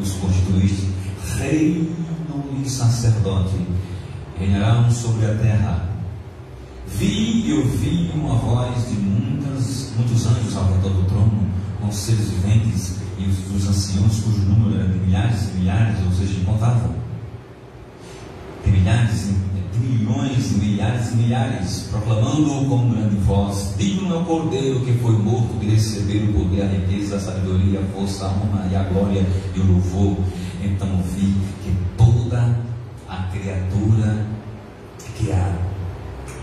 os constituíste reino e sacerdote, reinarão sobre a terra. Vi e ouvi uma voz de muitos anjos ao redor do trono, com os seres viventes e os anciãos, cujo número era de milhares e milhares, ou seja, incontável. De milhares, de milhões, de milhares e milhares, proclamando com grande voz: digno é o Cordeiro que foi morto de receber o poder, a riqueza, a sabedoria, a força, a honra e a glória e o louvor. Então ouvi que toda a criatura criada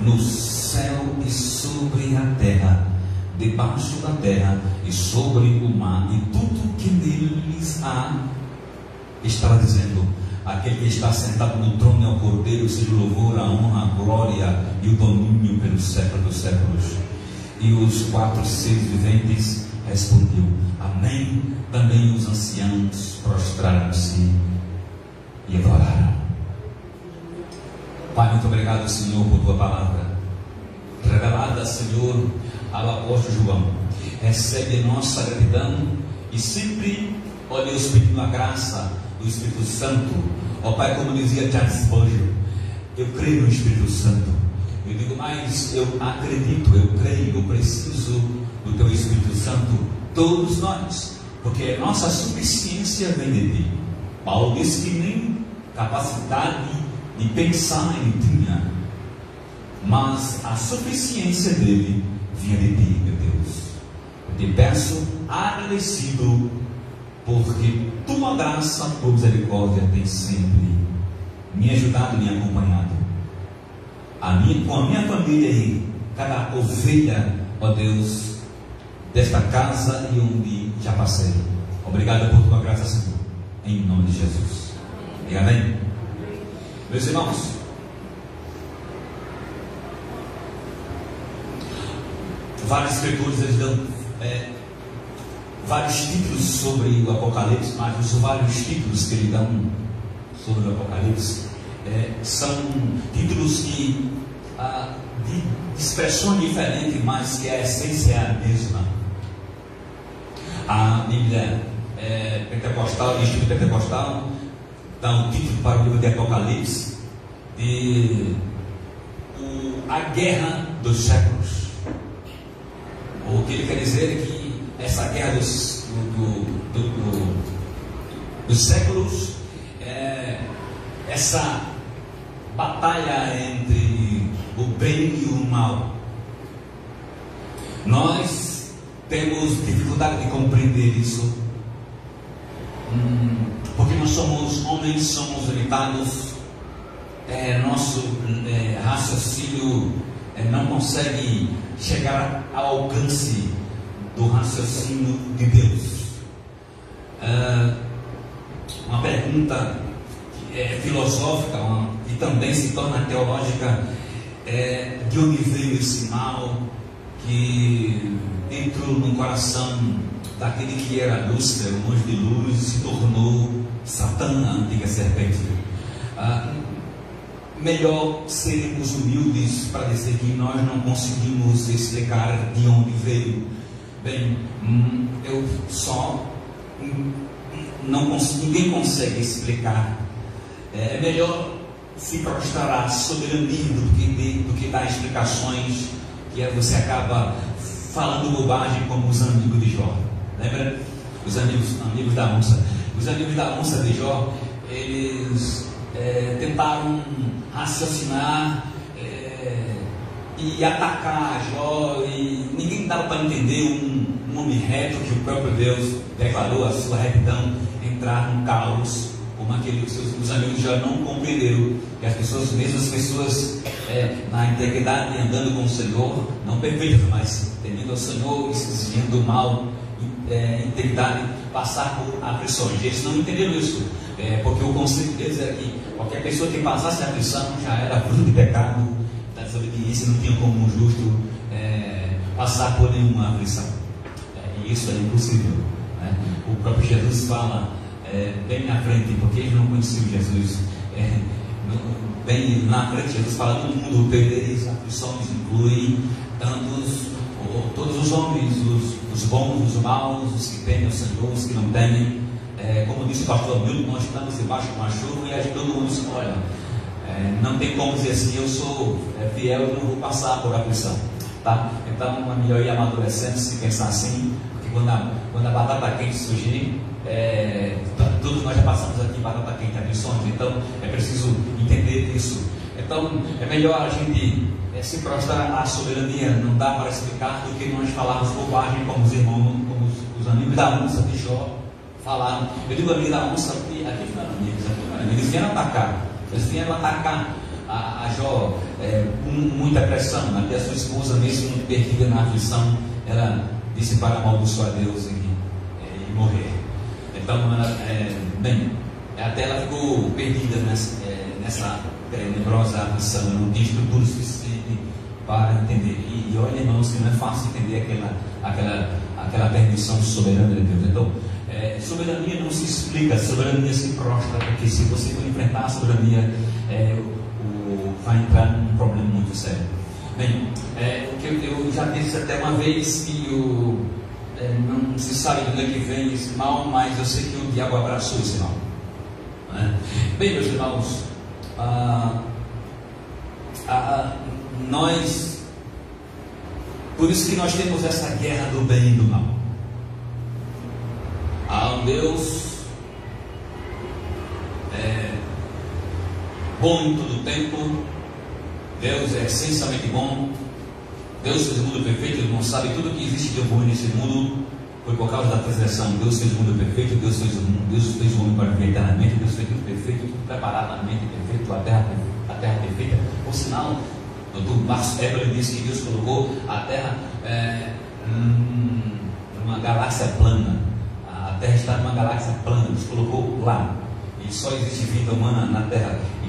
no céu e sobre a terra, debaixo da terra e sobre o mar, e tudo que neles há, estava dizendo: aquele que está sentado no trono é o Cordeiro, seja o louvor, a honra, a glória e o domínio pelos séculos dos séculos. E os 4 seres viventes respondiam: amém. Também os anciãos prostraram-se e adoraram. Pai, muito obrigado, Senhor, por tua palavra revelada, Senhor, ao apóstolo João. Recebe a nossa gratidão e sempre, ó Deus, pedindo a graça do Espírito Santo. Ó Pai, como dizia Charles Spurgeon, eu creio no Espírito Santo. Eu digo mais, eu acredito, eu creio, eu preciso do teu Espírito Santo, todos nós, porque a nossa suficiência vem de ti. Paulo disse que nem capacidade de pensar ele tinha, mas a suficiência dele vinha de ti, meu Deus. Eu te peço, agradecido, porque tua graça, tua misericórdia tem sempre me ajudado, me acompanhado, com a minha família e cada ovelha, ó Deus, desta casa e onde já passei. Obrigado por tua graça, Senhor, em nome de Jesus. E amém. Meus irmãos, vários escritores eles dão vários títulos sobre o Apocalipse, mas os vários títulos que eles dão sobre o Apocalipse são títulos que de expressão diferente, mas que a essência é a mesma. A Bíblia pentecostal, o Instituto Pentecostal, dá um título para o livro de Apocalipse de a guerra dos séculos. O que ele quer dizer é que essa guerra dos séculos, essa batalha entre o bem e o mal, nós temos dificuldade de compreender isso, porque nós somos homens, somos limitados, nosso raciocínio não consegue chegar ao alcance do raciocínio de Deus. Uma pergunta filosófica e também se torna teológica: de onde veio esse mal que entrou no coração daquele que era Lúcifer, o anjo de luz, e se tornou Satã, a antiga serpente? Melhor sermos humildes para dizer que nós não conseguimos explicar de onde veio. Bem, eu só não consigo, ninguém consegue explicar. É melhor se prostrar à soberania do que dar explicações, que você acaba falando bobagem, como os amigos de Jó. Lembra? Os amigos da onça. Os amigos da onça de Jó, eles tentaram raciocinar e atacar Jó, e ninguém dava para entender um homem reto que o próprio Deus declarou a sua retidão entrar num caos como aquele. Os amigos de Jó não compreenderam que as mesmas pessoas na integridade, andando com o Senhor, não perfeitas, mas temendo ao Senhor e se desviando do mal, integridade, passar por aflições. Eles não entenderam isso, porque o conceito deles era que qualquer pessoa que passasse a aflição já era fruto de pecado, da desobediência, não tinha como um justo passar por nenhuma aflição. E isso é impossível, né? O próprio Jesus fala bem na frente, porque eles não conheciam Jesus. Bem na frente, Jesus fala: todo mundo perdereis, aflições inclui todos os homens, os bons, os maus, os que temem o Senhor, os que não temem. Como disse pastor Milton, nós estamos debaixo de uma chuva e aí todo mundo diz, olha, não tem como dizer assim, eu sou fiel e não vou passar por aflição, tá? Então é melhor ir amadurecendo se pensar assim, porque quando a batata quente surgir, tudo nós já passamos aqui, batata quente, aflições, então é preciso entender isso. Então é melhor a gente se prostrar à soberania, não dá para explicar, do que nós falarmos bobagem como os irmãos, como os amigos da onça de Jó falaram. Eu digo amigo da onça, aqui não eram amigos, eles vieram atacar a Jó com muita pressão, até a sua esposa, mesmo perdida na aflição, ela disse para amaldiçoar a Deus e morrer. Então, até ela ficou perdida nessa tenebrosa aflição, não tinha estrutura suficiente para entender. E olha, irmãos, que não é fácil entender aquela permissão soberana de Deus. Então, soberania não se explica, soberania se prostra, porque se você for enfrentar a soberania, vai entrar num problema muito sério. Bem, eu já disse até uma vez que não se sabe de onde é que vem esse mal, mas eu sei que o diabo abraçou esse mal. Bem, meus irmãos, por isso que nós temos essa guerra do bem e do mal. Há um Deus bom em todo o tempo. Deus é essencialmente bom. Deus fez o mundo perfeito. Ele não sabe tudo que existe de bom nesse mundo foi por causa da transgressão. Deus fez o mundo perfeito. Deus fez o homem para viver eternamente. Deus fez tudo perfeito, tudo preparadamente perfeito, a terra perfeita. Por sinal, o Dr. Marcos Eberle disse que Deus colocou a terra numa galáxia plana. A terra está numa galáxia plana. Deus colocou lá. E só existe vida humana na terra. E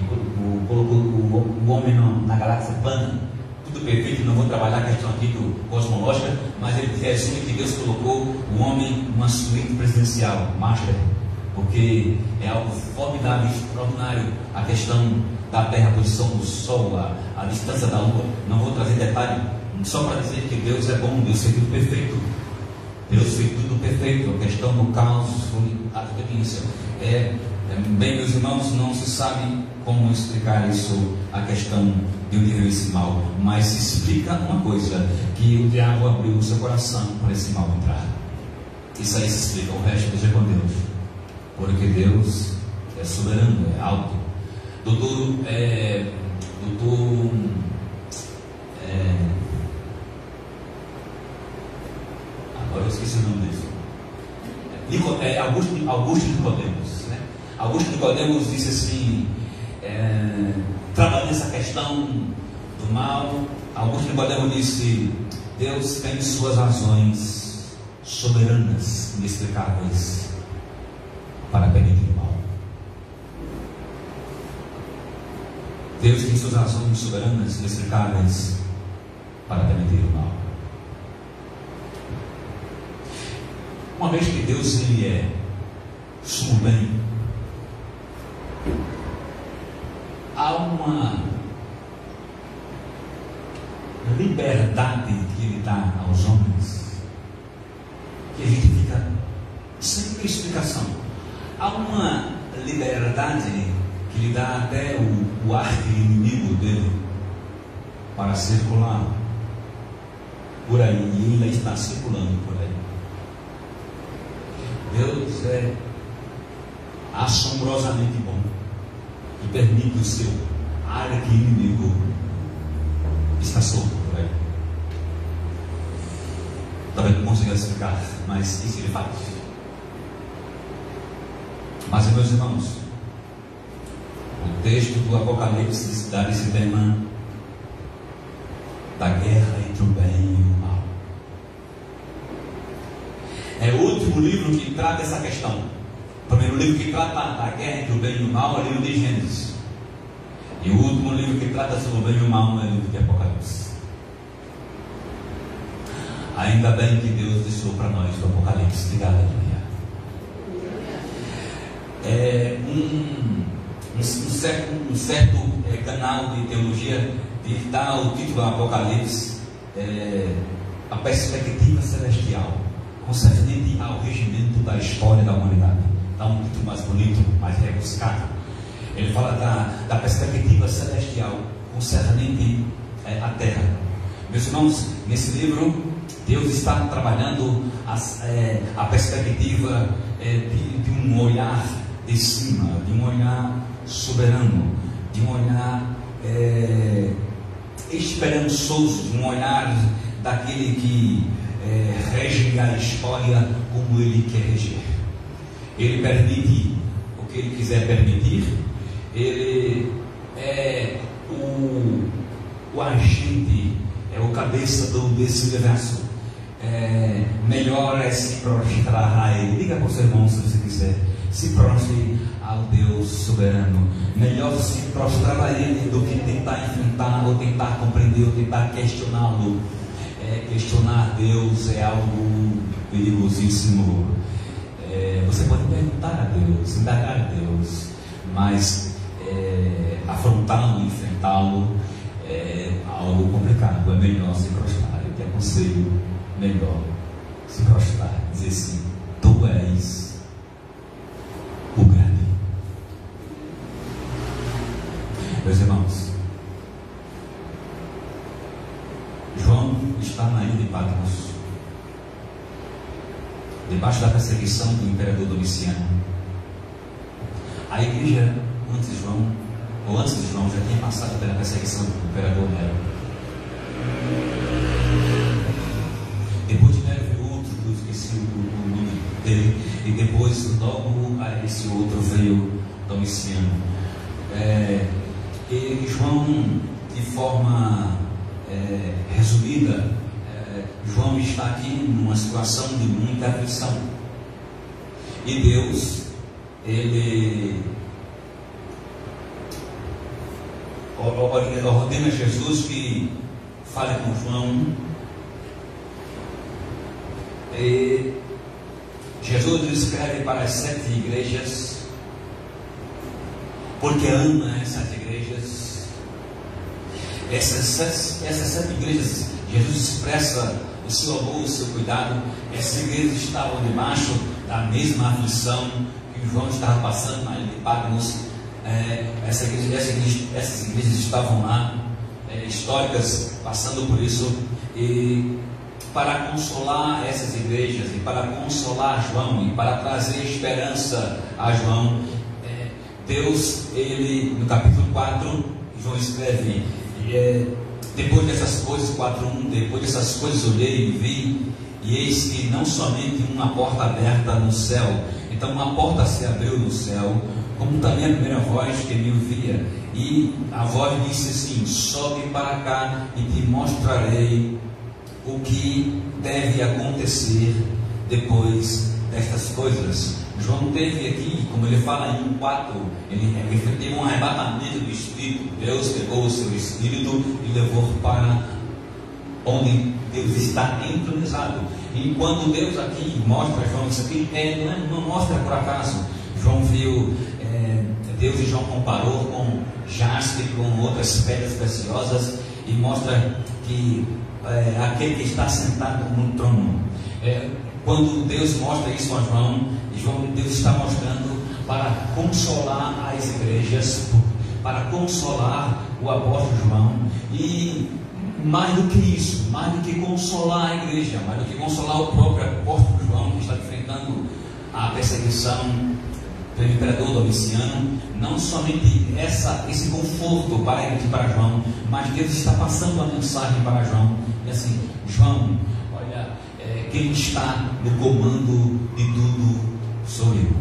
colocou o homem na galáxia plana. Tudo perfeito. Não vou trabalhar a questão aqui cosmológica, mas ele resume que Deus colocou o homem numa suíte presidencial, master, porque é algo formidável, extraordinário a questão da terra, a posição do sol, a distância da lua. Não vou trazer detalhe, só para dizer que Deus é bom. Deus fez tudo perfeito. Deus fez tudo perfeito. A questão do caos foi a experiência. Bem, meus irmãos, não se sabe como explicar isso, a questão de onde veio esse mal, mas se explica uma coisa, que o diabo abriu o seu coração para esse mal entrar. Isso aí se explica, o resto deixa com Deus, porque Deus é soberano, é alto. Agora eu esqueci o nome dele. Augusto Nicodemos, né? Augusto Nicodemos disse assim, trabalhando essa questão do mal. Augusto Nicodemos disse: Deus tem suas razões soberanas, inexplicáveis, para permitir o mal. Deus tem suas razões soberanas, inexplicáveis, para permitir o mal. Uma vez que Deus ele é sumo bem, há uma liberdade que Ele dá aos homens, que a gente fica sem explicação. Há uma liberdade que lhe dá até o arqui-inimigo dele para circular por aí, e ele está circulando por aí. Deus é assombrosamente bom e permite o seu arqui-inimigo estar solto por aí. Talvez não consiga explicar, mas isso ele faz. Mas, meus irmãos, o texto do Apocalipse dá esse tema da guerra entre o bem e o mal. É o último livro que trata essa questão. O primeiro livro que trata da guerra entre o bem e o mal é o livro de Gênesis. E o último livro que trata sobre o bem e o mal é o livro de Apocalipse. Ainda bem que Deus deixou para nós o Apocalipse de Aleluia. Um certo canal de teologia dá o título do Apocalipse a perspectiva celestial, concernente ao regimento da história da humanidade. dá um título mais bonito, mais rebuscado. Ele fala da perspectiva celestial concernente à terra. Meus irmãos, nesse livro, Deus está trabalhando a perspectiva de um olhar de cima, de um olhar soberano, de um olhar esperançoso, de um olhar daquele que rege a história como Ele quer reger. Ele permite o que Ele quiser permitir. Ele é o agente, é o cabeça desse universo. Melhor é se prostrar a Ele. Diga para o seu irmão, se você quiser, se prostre ao Deus soberano. Melhor se prostrar a Ele do que tentar enfrentar, ou tentar compreender, ou tentar questioná-lo. Questionar Deus é algo perigosíssimo. Você pode perguntar a Deus, indagar a Deus, mas afrontá-lo, enfrentá-lo é algo complicado. É melhor se prostrar. Eu te aconselho, melhor se prostrar, dizer assim: Tu és o grande. Meus irmãos, João está na ilha de Patmos, debaixo da perseguição do imperador Domiciano. A igreja, antes de João, já tinha passado pela perseguição do imperador Nero. Depois de Nero veio outro, que eu esqueci o nome dele, e depois, logo a esse outro, veio Domiciano. E João, de forma resumida, João está aqui numa situação de muita aflição, e Deus, Ele ordena a Jesus que fale com João. E Jesus escreve para as 7 igrejas, porque ama essas 7 igrejas. Essas 7 igrejas, Jesus expressa o seu amor, o seu cuidado. Essas igrejas estavam debaixo da mesma aflição que João estava passando na ilha de Patmos. Essas igrejas estavam lá, históricas, passando por isso. E para consolar essas igrejas, e para consolar João, e para trazer esperança a João, Deus, Ele, no capítulo 4, João escreve: depois dessas coisas, 4:1, depois dessas coisas olhei e vi, e eis que não somente uma porta aberta no céu. Então uma porta se abriu no céu, como também a primeira voz que me ouvia, e a voz disse assim: sobe para cá e te mostrarei o que deve acontecer depois destas coisas. João teve aqui, como ele fala em 1:4, ele teve um arrebatamento do Espírito. Deus pegou o seu Espírito e levou para onde Deus está entronizado. E quando Deus aqui mostra a João isso aqui, não mostra por acaso. João viu, Deus, e João comparou com jaspe, com outras pedras preciosas, e mostra que aquele que está sentado no trono. Quando Deus mostra isso a João, Deus está mostrando para consolar as igrejas, para consolar o apóstolo João. E mais do que isso, mais do que consolar a igreja, mais do que consolar o próprio apóstolo João, que está enfrentando a perseguição pelo imperador Domiciano, não somente esse conforto para ele e para João, mas Deus está passando uma mensagem para João. E assim: João, olha, quem está no comando de tudo sou eu.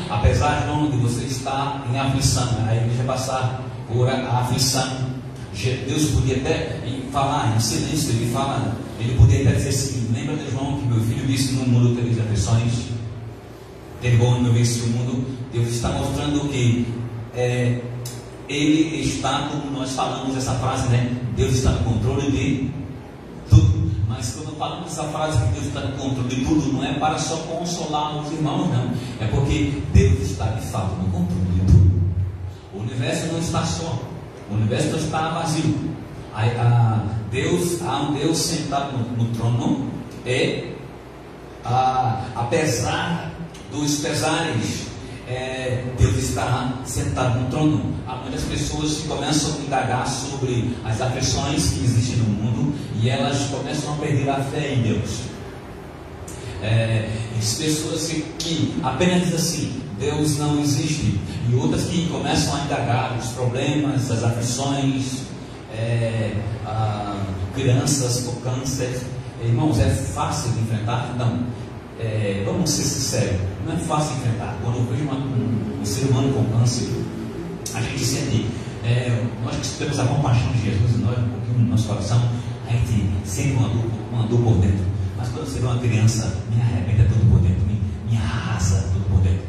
Apesar, João, de você estar em aflição, a igreja passar por a aflição, Deus podia até falar em silêncio. Ele podia até dizer assim: lembra de João, que meu filho disse: no mundo tereis aflições, derribou no meu veio o mundo. Deus está mostrando que Ele está, como nós falamos essa frase, né? Deus está no controle de tudo. Mas quando falamos essa frase que Deus está no controle de tudo, não é para só consolar os irmãos, não. É porque Deus está de fato no controle de tudo. O universo não está só, o universo não está vazio. Há um Deus sentado no trono. Apesar dos pesares, Deus está sentado no trono. Há muitas pessoas que começam a indagar sobre as aflições que existem no mundo e elas começam a perder a fé em Deus. Pessoas que apenas dizem assim: Deus não existe, e outras que começam a indagar os problemas, as aflições, crianças com câncer. Irmãos, é fácil de enfrentar? Não. Vamos ser sinceros, não é fácil enfrentar. Quando eu vejo um ser humano com câncer, a gente sente, nós que temos a compaixão de Jesus, nós, um pouquinho no nosso coração, a gente sente uma dor por dentro. Mas quando você vê uma criança, me arrebenta tudo por dentro, me arrasa tudo por dentro.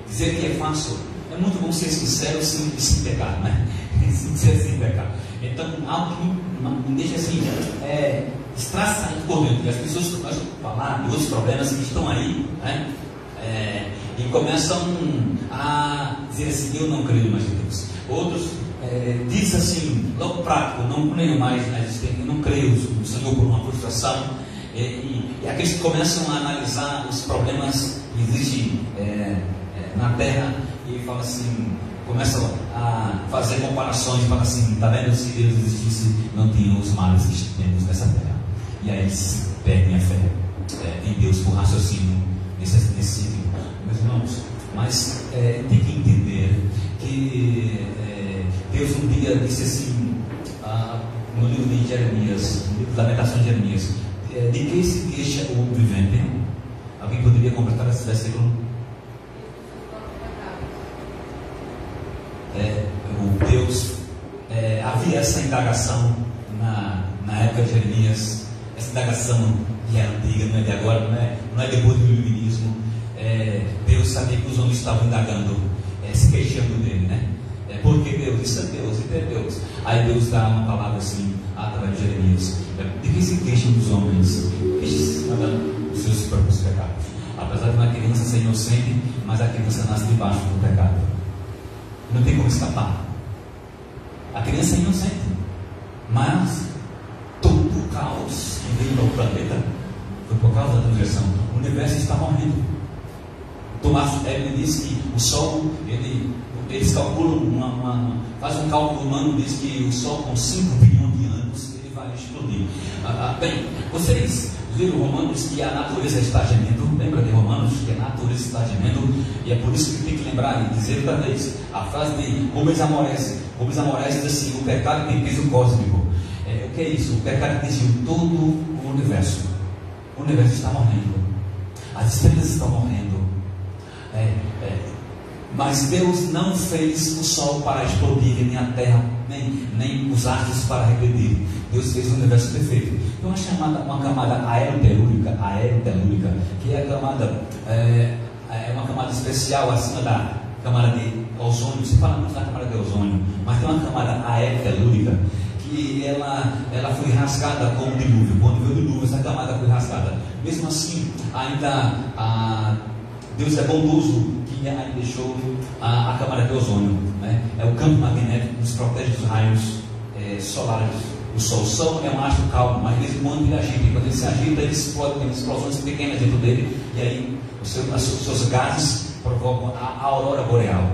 Dizer que é fácil, é muito bom ser sincero sem pecar, né? Sincero sem pecar. Então, algo que me deixa assim, estraçado por dentro. E as pessoas começam a falar de outros problemas que estão aí, né? E começam a dizer assim: eu não creio mais em Deus. Outros dizem assim, logo prático: não creio mais na existência, eu não creio no Senhor por uma frustração. E aqueles que começam a analisar os problemas que existem na terra e falam assim, começam a fazer comparações, falam assim: está vendo, se Deus existisse, não tinha os males que temos nessa terra. E aí eles perdem a fé em Deus por raciocínio nesse sentido. Meus irmãos, mas tem que entender que Deus um dia disse assim, no livro de Jeremias, no livro da Lamentações de Jeremias: de que se queixa o homem vivente? Alguém poderia completar esse versículo? O Deus, havia essa indagação na época de Jeremias. Essa indagação que é antiga, não é de agora, não é depois do iluminismo. Deus sabia que os homens estavam indagando, se queixando dele, né? Porque Deus, isso é Deus, isso é Deus. Aí Deus dá uma palavra assim, através de Jeremias: de que se queixam dos homens? Queixem-se dos seus próprios pecados. Apesar de uma criança ser inocente, mas a criança nasce debaixo do pecado. Não tem como escapar. A criança é inocente, mas todo o caos que veio ao planeta foi por causa da transgressão. O universo está morrendo. Tomás Edison disse que o Sol, eles calculam, faz um cálculo humano, diz que o Sol com 5 bilhões de anos ele vai explodir. Bem, vocês viram Romanos que a natureza está gemendo? Lembra de Romanos que a natureza está gemendo? E é por isso que tem que lembrar e dizer outra vez a frase de Rubens Amorese. Rubens Amorese diz assim: o pecado tem peso cósmico. O que é isso? O pecado atingiu todo o universo. O universo está morrendo, as estrelas estão morrendo. Mas Deus não fez o sol para explodir, nem a terra, nem os astros para regredir. Deus fez o universo perfeito. Tem uma camada aerotelúrica, que é a camada, uma camada especial acima da camada de ozônio. Se fala muito da camada de ozônio, mas tem uma camada aerotelúrica que ela foi rasgada com o dilúvio. Quando veio o dilúvio, essa camada foi rasgada. Mesmo assim, ainda Deus é bondoso, que ainda deixou a camada de ozônio, né? O campo magnético que nos protege dos raios solares. O Sol é um astro calmo, mas de vez em quando ele agita. E quando ele se agita, ele explode, tem explosões pequenas dentro dele, e aí os seus gases provocam a aurora boreal.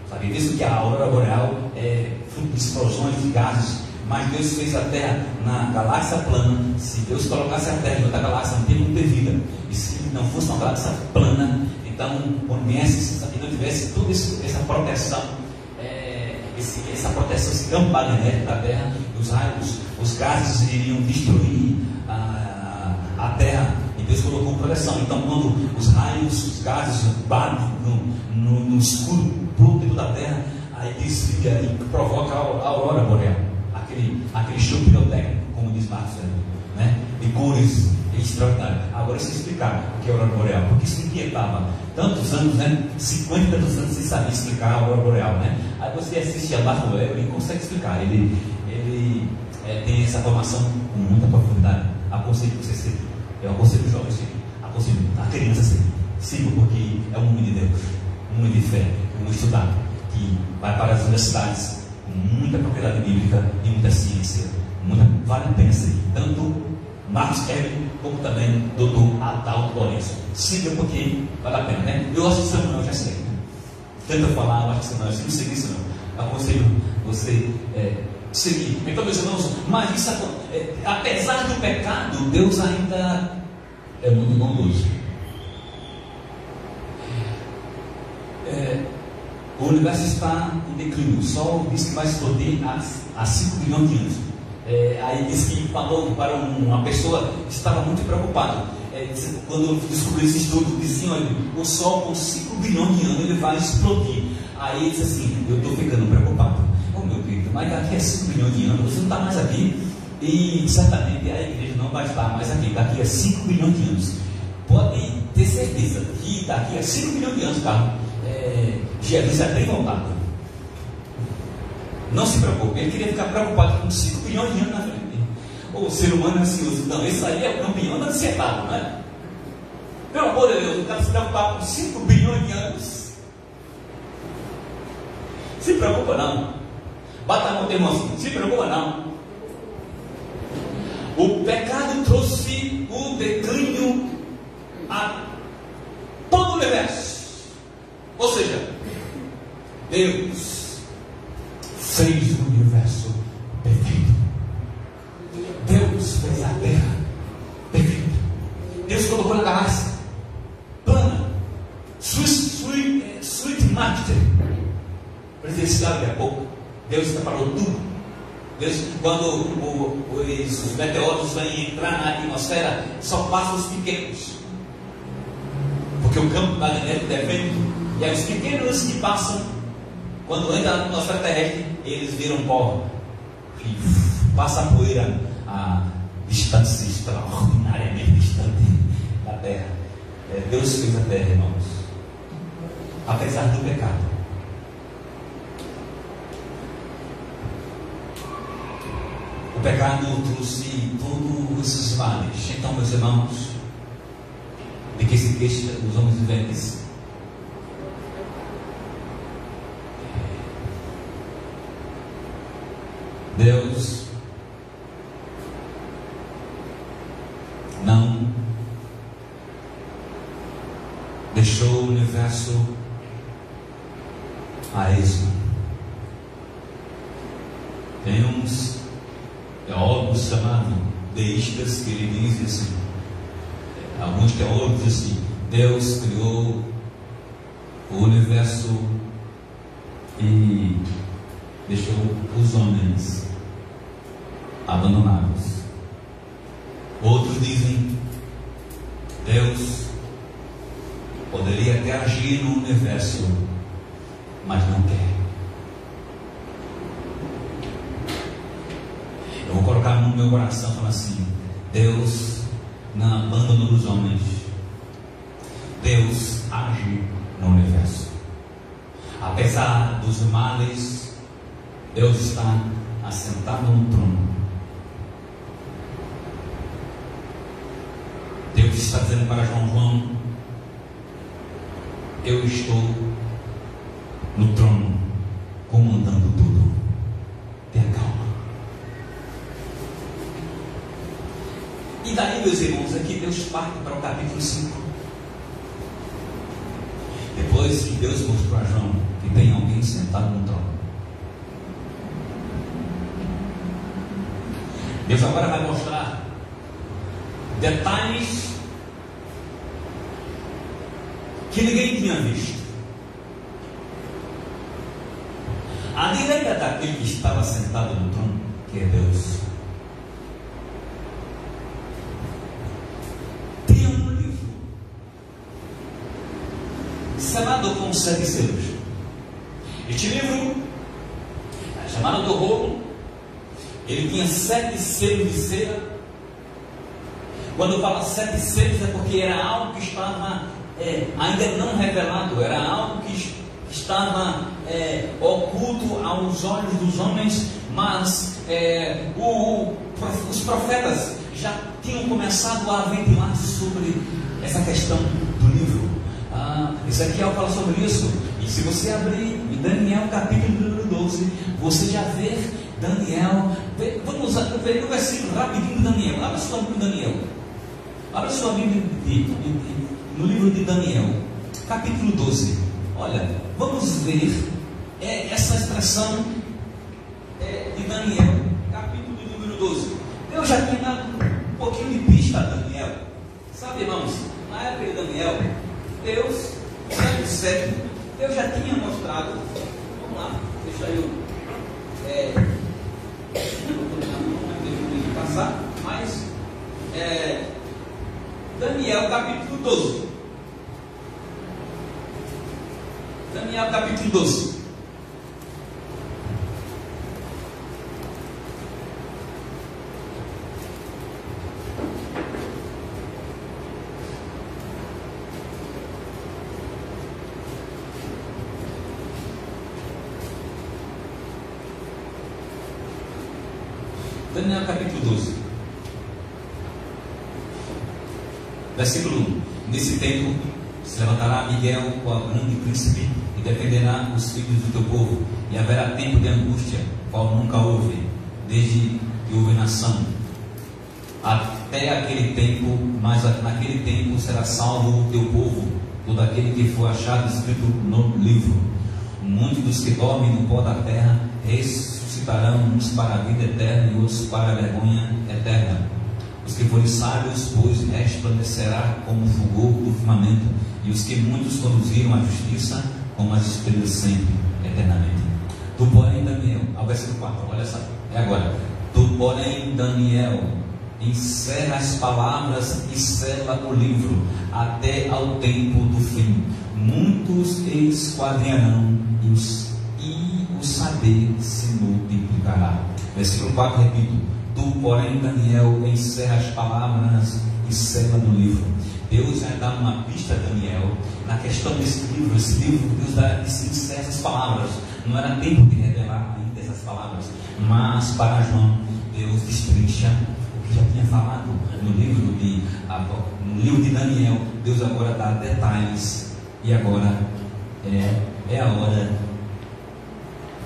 Sabe? Mesmo que a aurora boreal é fruto de explosões de gases. Mas Deus fez a Terra na galáxia plana. Se Deus colocasse a Terra em outra galáxia, não tem como ter vida. E se não fosse uma galáxia plana, então, quando viesse e não tivesse toda essa proteção, esse campo magnético da Terra, os raios, os gases iriam destruir a Terra. E Deus colocou proteção. Então, quando os raios, os gases batem no escuro dentro da Terra, aí desliga e provoca a aurora boreal. Aquele show pirotécnico, como diz Marcos, né? De cores extraordinárias. Agora, se explicar o que é a aurora boreal, porque isso inquietava tantos anos, né? 50 tantos anos sem saber explicar a aurora boreal, né? Aí você assiste a Marco Weber e consegue explicar. Ele tem essa formação com muita profundidade. Aconselho você seguir. Eu aconselho o jovem seguir. Aconselho a criança seguir. Siga, porque é um homem de Deus, um homem de fé, um estudado, que vai para as universidades com muita propriedade bíblica e muita ciência. Vale a pena seguir. Tanto Marcos Weber como também doutor Adalto Lourenço. Siga porque vale a pena, né? Eu acho que Samuel, já sei, né? Tenta falar, eu acho que Samuel, se não seguir isso não, aconselho você seguir. Então, meus irmãos, mas isso, apesar do pecado, Deus ainda é muito bondoso. O universo está em declínio. O Sol diz que vai explodir há 5 bilhões de anos. Aí diz que falou para uma pessoa que estava muito preocupada. Quando descobriu esse estudo, dizia: olha, o Sol com 5 bilhões de anos ele vai explodir. Aí ele disse assim: eu estou ficando preocupado. Oh meu querido, mas daqui a 5 bilhões de anos você não está mais aqui. E certamente a igreja não vai estar mais aqui daqui a 5 bilhões de anos. Pode ter certeza que daqui a 5 bilhões de anos, cara, Jesus é bem voltado. Não se preocupe, ele queria ficar preocupado com 5 bilhões de anos na frente. O ser humano é ansioso. Então, esse aí é o campeão da ansiedade, não é? Pelo amor de Deus, o cara se preocupar com 5 bilhões de anos. Se preocupa não. Bata a mão, irmão, assim. Se preocupa não. O pecado trouxe o declínio a todo o universo. Ou seja, Deus fez o universo perfeito. Deus fez a terra perfeita. Deus colocou na galáxia plana, sweet master. Presidencial daqui a pouco. Deus preparou tudo. Deus, quando os meteoros vêm entrar na atmosfera, só passam os pequenos, porque o campo magnético depende. E aí os pequenos que passam, quando entra na atmosfera terrestre, eles viram pó e passa a poeira a distância extraordinariamente distante da terra. Deus fez a terra, irmãos, apesar do pecado. O pecado trouxe todos esses males. Então, meus irmãos, de que se queixa os homens viventes? Deus não deixou o universo a esmo. Tem uns teólogos chamados deístas que ele diz assim, alguns teólogos dizem assim: Deus criou o universo e deixou os homens abandonados. Outros dizem: Deus poderia até agir no universo, mas não quer. Eu vou colocar no meu coração falando assim: Deus não abandonou os homens. Deus age no universo. Apesar dos males, Deus está assentado no trono. Deus está dizendo para João: eu estou no trono, comandando tudo. Tenha calma. E daí, meus irmãos, aqui Deus parte para o capítulo 5. Depois que Deus mostrou a João que tem alguém sentado no trono, Deus agora vai mostrar detalhes que ninguém tinha visto. À direita daquele que estava sentado no trono, que é Deus, tinha um livro selado com 7 selos. Este livro, chamado do rolo, ele tinha 7 selos de cera. Quando fala 7 selos é porque era algo que estava ainda não revelado, era algo que estava oculto aos olhos dos homens, mas os profetas já tinham começado a ventilar sobre essa questão do livro. Ezequiel fala sobre isso, e se você abrir em Daniel capítulo 12, você já vê Daniel. Vamos ver o versículo rapidinho de Daniel. Abra só no Daniel. Abra sua Bíblia no livro de Daniel, capítulo 12. Olha, vamos ver essa expressão de Daniel, capítulo número 12. Eu já tinha dado um pouquinho de pista a Daniel. Sabe, irmãos, na época de Daniel, Deus, no século sétimo, Deus já tinha mostrado. Vamos lá, deixa eu. Não passar, mas Daniel capítulo 12. Daniel capítulo 12. Daniel capítulo 12, versículo 1. Nesse tempo se levantará Miguel, o grande príncipe, e defenderá os filhos do teu povo, e haverá tempo de angústia, qual nunca houve, desde que houve nação, até aquele tempo, mas naquele tempo será salvo o teu povo, todo aquele que for achado escrito no livro. Muitos dos que dormem no pó da terra ressuscitarão, uns para a vida eterna e outros para a vergonha eterna. Os que forem sábios, pois, resplandecerá como o fulgor do firmamento, e os que muitos conduziram à justiça, como as estrelas sempre, eternamente. Tu, porém, Daniel, ao versículo 4, olha só, é agora. Tu, porém, Daniel, encerra as palavras e sela o livro, até ao tempo do fim. Muitos esquadrinharão, e o saber se multiplicará. Versículo 4, repito. Tu, porém, Daniel, encerra as palavras e sela no livro. Deus vai dar uma pista a Daniel na questão desse livro. Esse livro, Deus encerra as palavras. Não era tempo de revelar ainda essas palavras, mas para João, Deus destrincha o que já tinha falado no livro de Daniel. Deus agora dá detalhes, e agora é a hora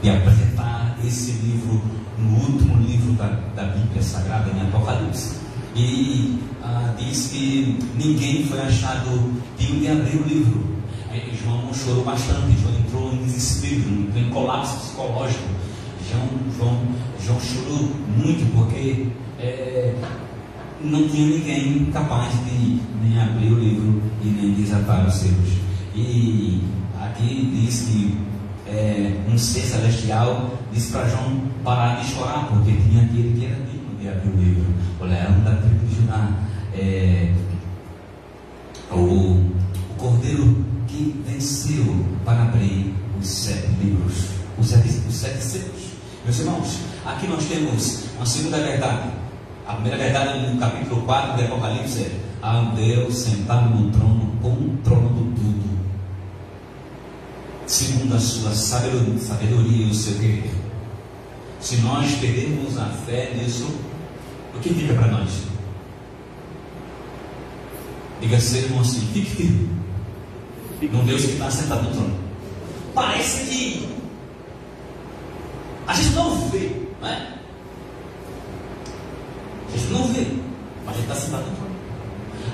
de apresentar esse livro no último livro da Bíblia Sagrada, em Apocalipse. E diz que ninguém foi achado digno de abrir o livro. Aí João chorou bastante, João entrou em desespero, entrou em colapso psicológico. João chorou muito, porque não tinha ninguém capaz de nem abrir o livro e nem desatar os selos. E aqui diz que um ser celestial disse para João parar de chorar, porque tinha aquele que era digno de abrir o livro, o leão da tribo de Judá, o cordeiro que venceu para abrir os 7 livros, os sete selos. Meus irmãos, aqui nós temos uma segunda verdade. A primeira verdade no capítulo 4 do Apocalipse é: há um Deus sentado no trono, controlando tudo, segundo a sua sabedoria e o seu querer. Se nós perdermos a fé nisso, o que fica para nós? Diga ser, irmão, assim, fique firme num Deus que está sentado no trono. Parece que a gente não vê, não é? A gente não vê, mas a gente está sentado no trono.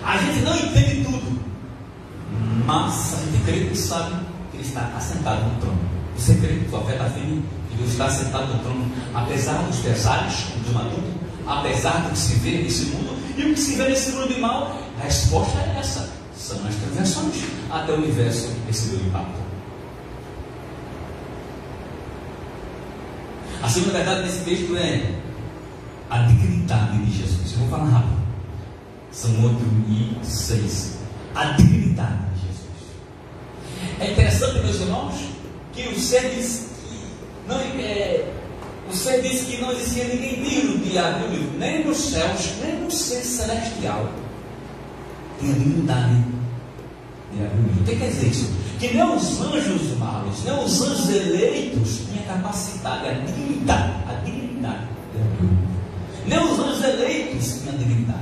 A gente não entende tudo, mas a gente crê e sabe que Ele está assentado no trono. Você crê, sua fé está firme, que Deus está assentado no trono, apesar dos pesares do adulto, apesar do que se vê nesse mundo, e o que se vê nesse mundo de mal. A resposta é essa: são as transgressões, até o universo recebeu o impacto. A segunda verdade desse texto é a dignidade de Jesus. Eu vou falar rápido. São 8 e 6. A dignidade de Jesus. É interessante, meus irmãos, que o ser disse que não existia ninguém digno de abrir o livro, nem nos céus, nem no ser celestial. Tem a dignidade de abrir o livro. O que quer dizer isso? Que nem os anjos maus, nem os anjos eleitos tinham a capacidade, a dignidade de abrir o livro. Nem os anjos eleitos tinham a dignidade.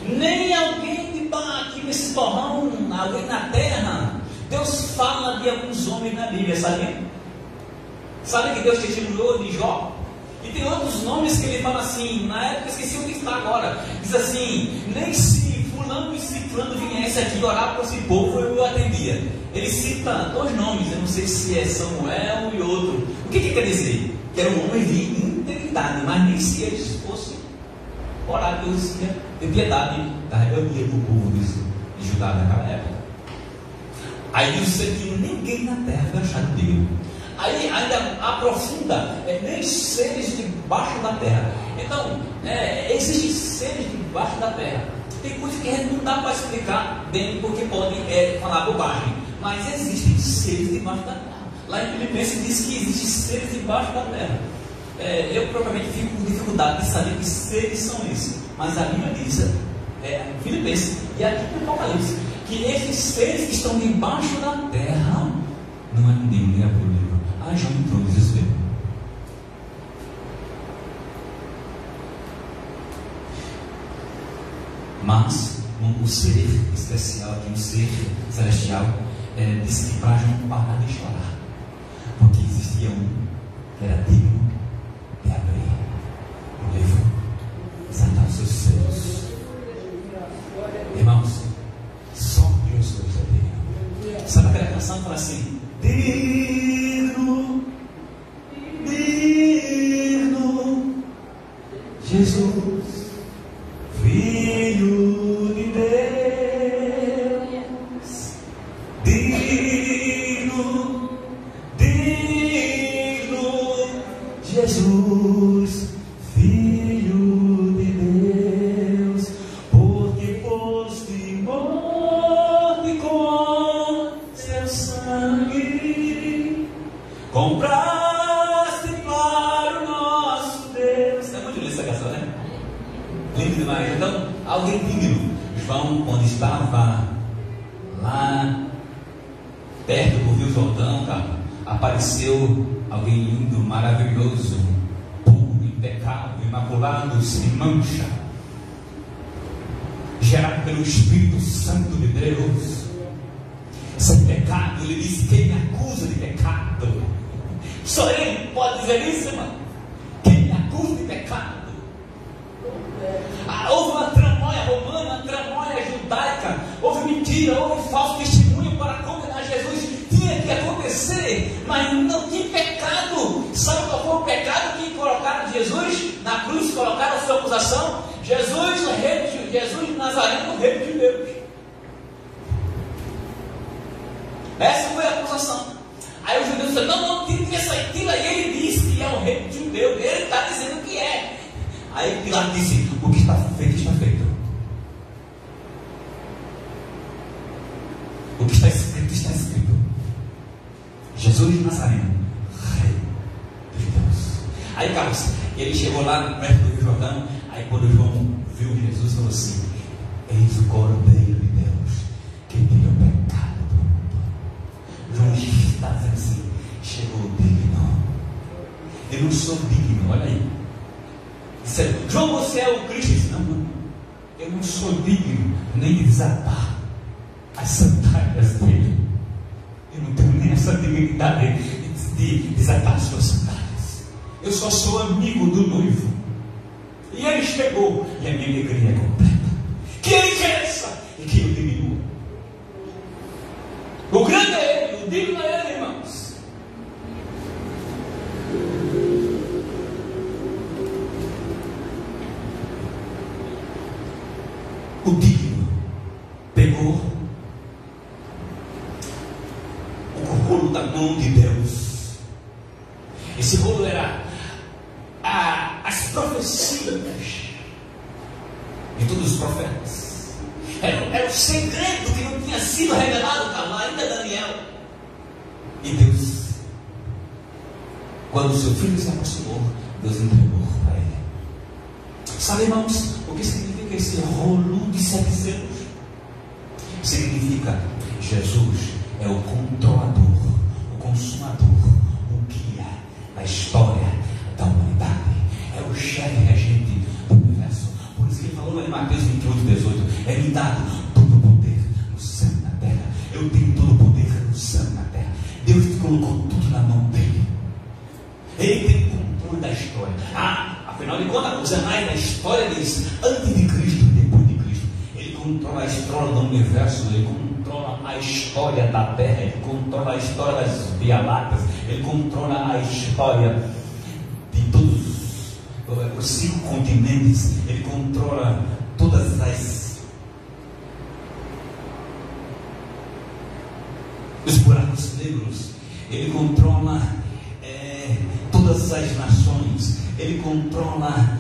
Nem alguém que está aqui nesse torrão, alguém na terra. Deus fala de alguns homens na Bíblia, sabe? Sabe que Deus testemunhou de Jó? E tem outros nomes que ele fala assim, na época esqueci onde está agora. Diz assim: nem se fulano e ciclano viesse aqui orar para esse povo, eu atendia. Ele cita 2 nomes, eu não sei se é Samuel e outro. O que quer dizer? Que era um homem de integridade, mas nem se eles fossem orar, Deus ia ter piedade da rebeldia do povo de Judá naquela época. Aí diz que ninguém na terra foi achado dele. Aí ainda aprofunda, nem seres debaixo da terra. Então, existem seres debaixo da terra. Tem coisa que a gente não dá para explicar bem, porque podem falar bobagem. Mas existem seres debaixo da terra. Lá em Filipenses diz que existem seres debaixo da terra. Eu propriamente fico com dificuldade de saber que seres são esses. Mas a Bíblia diz, Filipenses e aqui no Apocalipse, que esses seres que estão debaixo da terra não é ninguém, nem é problema. Já entrou no desespero. Mas o ser especial, o ser celestial, disse que para João parar de chorar, porque existia um que era digno de abrir o livro, desatar os seus selos. Irmãos, só Jesus é digno. Sabe aquela canção que fala assim: digno, digno, Jesus, Filho de Deus, digno, digno, Jesus, Filho de Deus, porque foste morto com seu sangue, compraste para o nosso Deus. É muito linda essa canção, né? Lindo demais. Então, alguém digno. João, quando estava lá perto do Rio Jordão, cara, apareceu alguém lindo, maravilhoso, puro, impecável, imaculado, sem mancha, gerado pelo Espírito Santo de Deus, sem pecado. Ele disse: quem me acusa de pecado? Só ele pode dizer isso, irmão. Quem me acusa de pecado? Houve uma tramóia romana, uma tramóia judaica, houve mentira, houve falso testemunho para condenar Jesus. Tinha que acontecer, mas não tinha pecado. Sabe qual foi o pecado que colocaram de Jesus na cruz? Colocaram a sua acusação: Jesus de Nazareno, rei de Deus. Essa foi a acusação. Aí o judeu disse: não, tira essa aí, tira. E ele disse que é o rei de Deus. Ele está dizendo que é. Aí Pilato disse: o que está feito, está feito. O que está escrito, está escrito. Jesus de Nazareno, rei de Deus. Aí, Carlos, ele chegou lá perto do Rio Jordão. Aí quando João viu Jesus, falou assim: eis o Cordeiro de Deus que tira o pecado do mundo. João está dizendo assim: chegou digno. Eu não sou digno, olha aí. João, você é o Cristo? Não, eu não sou digno nem de desatar as sandálias dele. Eu não tenho nem essa dignidade de desatar as suas sandálias. Eu só sou amigo do noivo. E ele chegou, e a minha alegria é completa. Que ele cresça e que eu diminua. O grande é ele, o digno é ele, irmãos. O digno pegou o rolo da mão de Deus. Esse rolo era as profecias de todos os profetas. Era o segredo que não tinha sido revelado lá, ainda Daniel. E Deus, quando o seu filho se aproximou, Deus entregou para ele. Sabe, irmãos, o que significa esse rolo de 7 selos? Significa: Jesus é o controlador, o consumador, o guia da história da humanidade. É o chefe regente do universo. Por isso que ele falou em Mateus 28:18: é-me dado todo o poder no céu e na terra. Eu tenho todo o poder no céu e na terra. Deus colocou tudo na mão dele. Ele tem o controle da história. Afinal de contas, os anais da história diz: antes de Cristo e depois de Cristo. Ele controla controla a história do universo, Ele controla a história da Terra, Ele controla a história das Via Lácteas, Ele controla a história de todos os 5 continentes, Ele controla todas os buracos negros, Ele controla todas as nações, Ele controla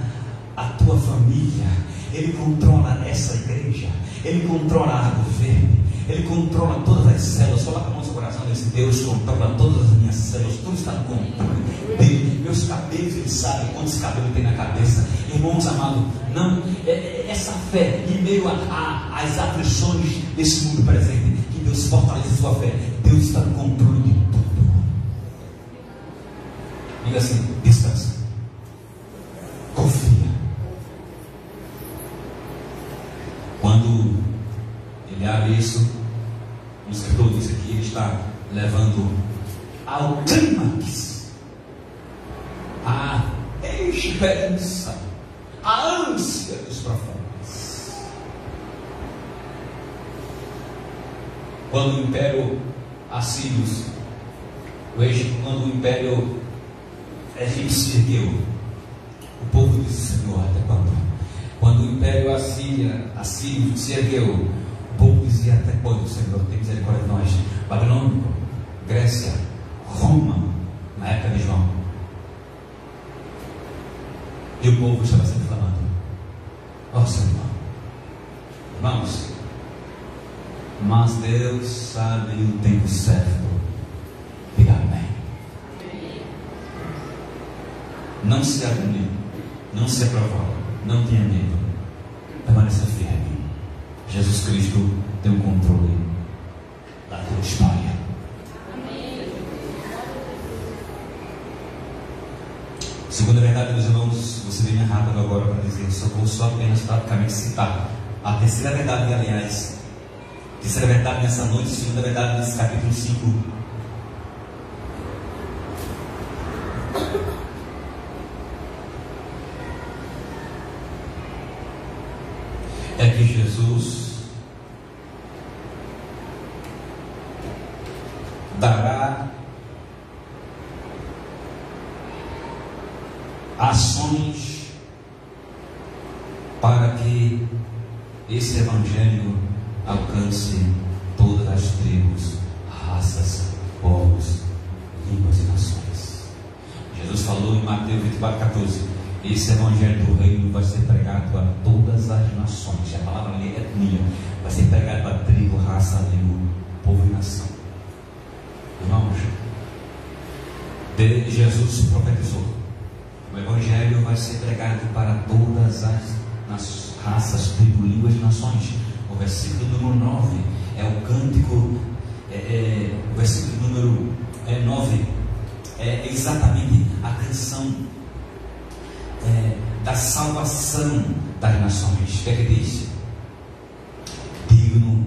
a tua família, Ele controla essa igreja, Ele controla a Árvore Verde, Ele controla todas as células. Coloca a mão no seu coração e diz: Deus controla todas as minhas células, tudo está no controle dele. Meus cabelos, Ele sabe quantos cabelos tem na cabeça. Irmãos amados, não, essa fé em meio às aflições desse mundo presente, que Deus fortalece a sua fé. Deus está no controle de tudo. Diga assim: descansa, confia. Quando ele abre isso, o escritor diz aqui, ele está levando ao clímax a esperança, a ânsia dos profetas. Quando o Império Assírio, quando o Império Egípcio ergueu, o povo disse: Senhor, até quando? Quando o Império Assírio se ergueu, o povo dizia: até quando, Senhor, tem misericórdia de nós? Babilônia, Grécia, Roma, na época de João. E o povo estava sempre clamando: ó Senhor. Irmãos, mas Deus sabe o tempo certo. Diga amém. Não se agonie, não se aprovole, não tenha medo, permaneça firme. Jesus Cristo tem o controle da tua história. Segunda verdade, meus irmãos, você vem rápido agora para dizer, só vou só apenas praticamente citar a terceira verdade, aliás, terceira verdade nessa noite, segunda verdade nesse capítulo 5. É que Jesus dará ações para que esse evangelho alcance todas as tribos, raças, povos, línguas e nações. Jesus falou em Mateus 24:14: esse evangelho do reino vai ser pregado a todas as nações. A palavra ali é etnia, vai ser pregado a tribo, raça, língua, povo e nação. Irmãos, Jesus profetizou: o evangelho vai ser pregado para todas as raças, tribos, línguas e nações. O versículo número 9 é o cântico, o versículo número 9 é exatamente a canção da salvação das nações. O que é que diz? Digno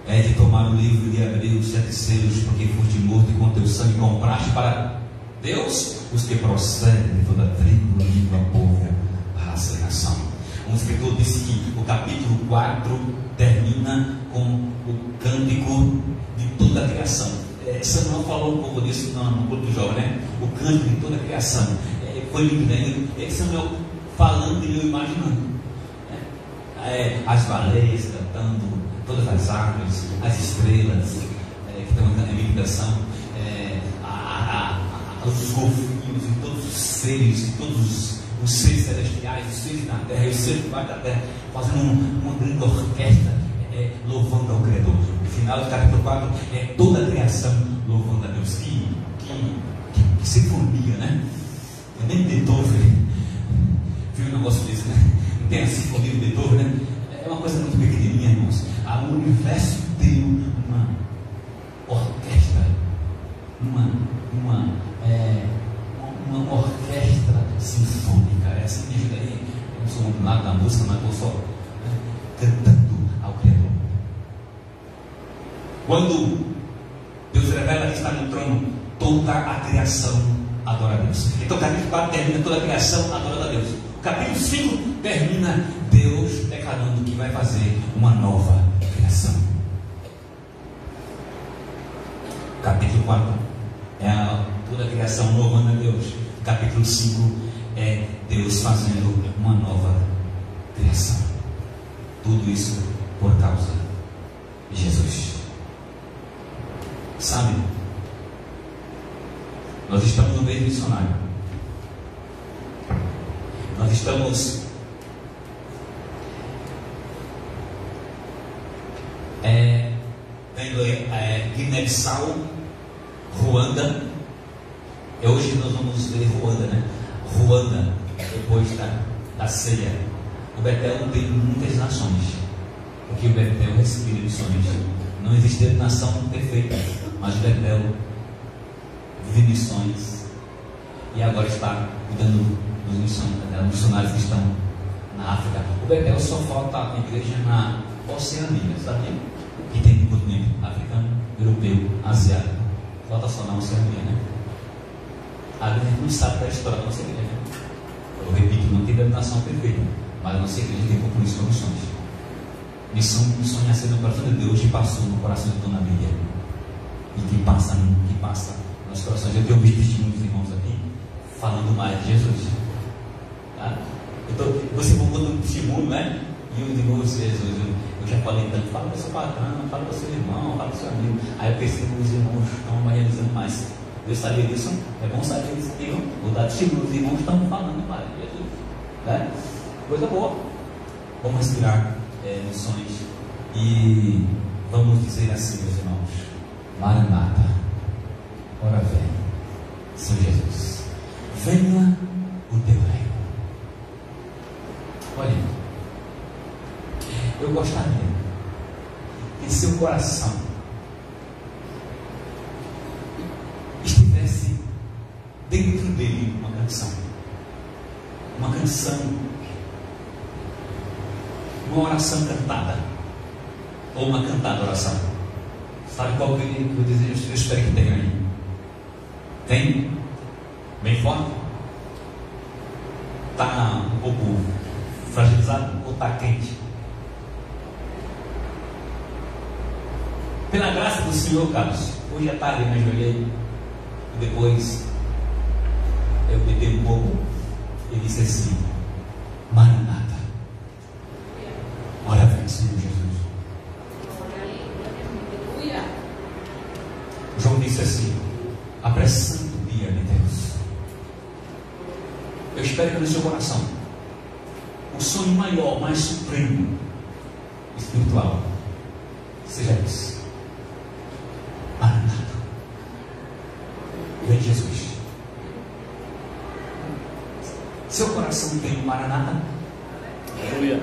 é de tomar o livro e de abrir os 7 selos, porque foste morto e com teu sangue compraste para Deus os que procedem de toda tribo, língua, povo, raça e nação. Um escritor disse que o capítulo 4 termina com o cântico de toda a criação. Samuel falou um pouco disso no culto do jovem, né? O cântico de toda a criação. Foi lindo, né? Samuel falando e eu imaginando, né? As baleias cantando, todas as árvores, as estrelas que estão em meditação, os golfinhos e todos os seres, todos os seres celestiais, os seres da terra e os seres debaixo da terra, fazendo uma grande orquestra, louvando ao Criador. No final do capítulo 4 é toda a criação louvando a Deus. Que sinfonia, né? Nem Beethoven viu um negócio desse, né? Não tem a sinfonia de Beethoven, né? É uma coisa muito pequenininha, irmãos. O universo tem uma orquestra, uma orquestra sinfônica. Essa me ajuda aí. Eu não sou muito nada da música, mas estou só cantando ao Criador. Quando Deus revela que está no trono, toda a criação adora a Deus. Então o capítulo 4 termina: toda a criação adora a Deus. O capítulo 5 termina: Deus declarando que vai fazer uma nova criação. Capítulo 4 é toda a criação louvando a Deus. Capítulo 5 é Deus fazendo uma nova criação. Tudo isso por causa de Jesus. Sabe, nós estamos no meio missionário. Nós estamos vendo Guiné-Bissau, Ruanda. Hoje nós vamos ver Ruanda, né? Ruanda, depois da ceia. O Betel tem muitas nações, porque o Betel respira missões. Não existe nação perfeita, mas o Betel vive missões e agora está cuidando dos missionários que estão na África. O Betel só falta a igreja na Oceania, sabe? Que tem o continente africano, europeu, asiático. Falta só na Oceania, né? A gente não sabe da história da nossa igreja, né? Eu repito, não tem denominação perfeita, mas a nossa igreja tem compromisso com missões. Missão nasceu no coração de Deus e passou no coração de Dona Lídia. E que passa nos corações. Eu tenho visto testemunhos, irmãos, aqui falando mais de Jesus. Tá? Você contando um testemunho, né? E eu digo, Jesus, eu já falei tanto, fala para o seu patrão, fala para o seu irmão, fala para o seu amigo. Aí eu percebo que os irmãos estão realizando mais. Deus sabia disso? É bom saber disso aqui, não? Vou dar testemunho, os irmãos estão falando mais de Jesus. Né? Coisa boa. Vamos respirar missões e vamos dizer assim, meus irmãos: Maranata, ora vem, Senhor Jesus, venha o teu reino. Olha, eu gostaria que em seu coração estivesse dentro dele uma canção, uma oração cantada, ou uma cantada oração. Sabe qual que eu desejo? Eu espero que tenha aí. Tem? Bem forte? Está um pouco fragilizado ou está quente? Pela graça do Senhor, Carlos, hoje à tarde eu me ajoelhei e depois eu bebi um pouco e disse assim: Maranata, ora vem, Senhor Jesus. João disse assim: apressando o dia de Deus. Eu espero que no seu coração o sonho maior, mais supremo, espiritual, seja isso. Maranata, vem Jesus. Seu coração tem um Maranata? Aleluia.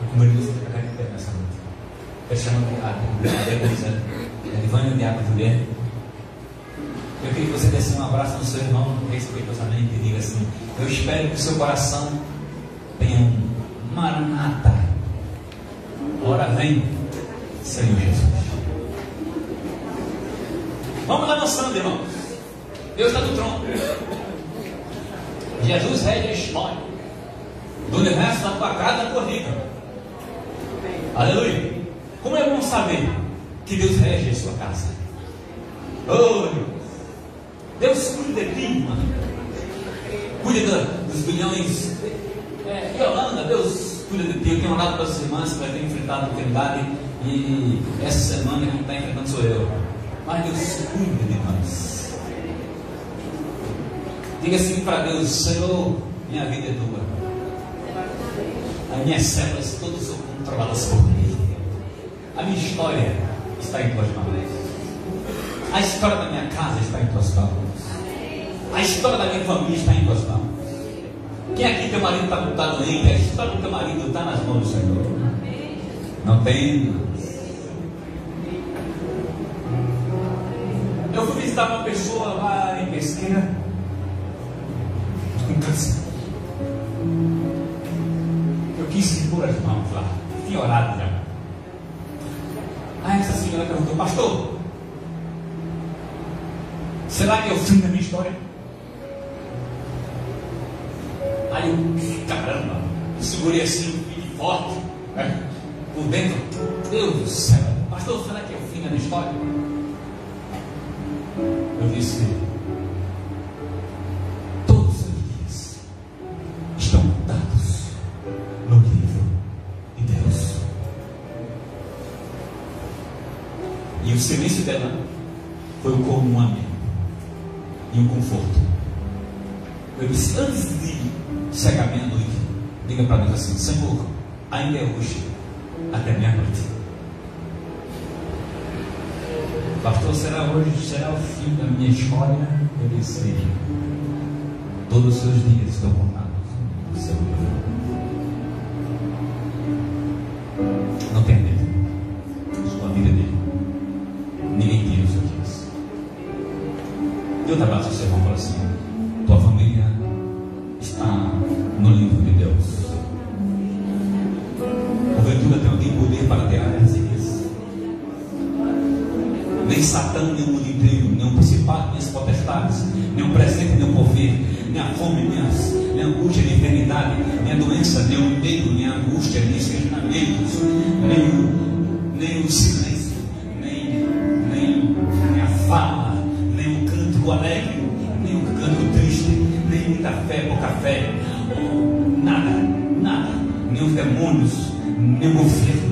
Como ele disse, ficar de pé nessa noite. Eu chamo a Deus, Edivânia, Diabo, Juliette. Eu queria que você desse um abraço no seu irmão, respeitosamente, e diga assim: eu espero que o seu coração tenha um Maranata. Ora vem, Senhor Jesus. Vamos avançando, irmãos. Deus está no trono. Jesus rege a história do universo, da tua casa, da tua vida. Aleluia. Como é bom saber que Deus rege a sua casa. Oh, Deus cuida de ti, mano. Cuida dos bilhões. Yolanda, Deus cuida de ti. Eu tenho orado para as irmãs que vai ter enfrentado a enfermidade. E essa semana quem está enfrentando sou eu. Mas Deus cuida de nós. Diga assim para Deus: Senhor, minha vida é tua. As minhas células todas são controladas por mim. A minha história está em tuas mãos. A história da minha casa está em tuas mãos. A história da minha família está em tuas mãos. Quem aqui teu marido está doente? A história do teu marido está nas mãos do Senhor. Não tem. Eu fui visitar uma pessoa lá em Pesqueira com câncer. Eu quis impor as mãos lá. Tinha orado já. Aí essa senhora perguntou: pastor, será que é o fim da minha história? Aí eu, caramba, segurei assim, firme, forte, né? Por dentro. Deus do céu, pastor, será que é o fim da história? Eu disse: todos os dias estão contados no livro de Deus. E o silêncio dela foi como um amém e um conforto. Eu disse: antes de chegar meia-noite, diga para Deus assim: Senhor, ainda é hoje, até meia-noite. Pastor, será hoje, será o fim da minha história? Eu disse: todos os seus dias estão contados no seu livro. Não tenha medo. Sua vida é dele. Ninguém tira o seu dias. Deus abraça o seu irmão e fala assim: tua família está no livro de Deus. Porventura tem alguém poder para ter as riquezas? Nem Satã, nem o mundo inteiro, nem o principado, nem as potestades, nem o presente, nem o porvir, nem a fome, nem a angústia, nem a enfermidade, nem a doença, nem o medo, nem a angústia, nem os questionamentos, nem o silêncio, nem a fala, nem o canto alegre, nem o canto triste, nem muita fé, pouca fé, nada, nem os demônios, nem o governo,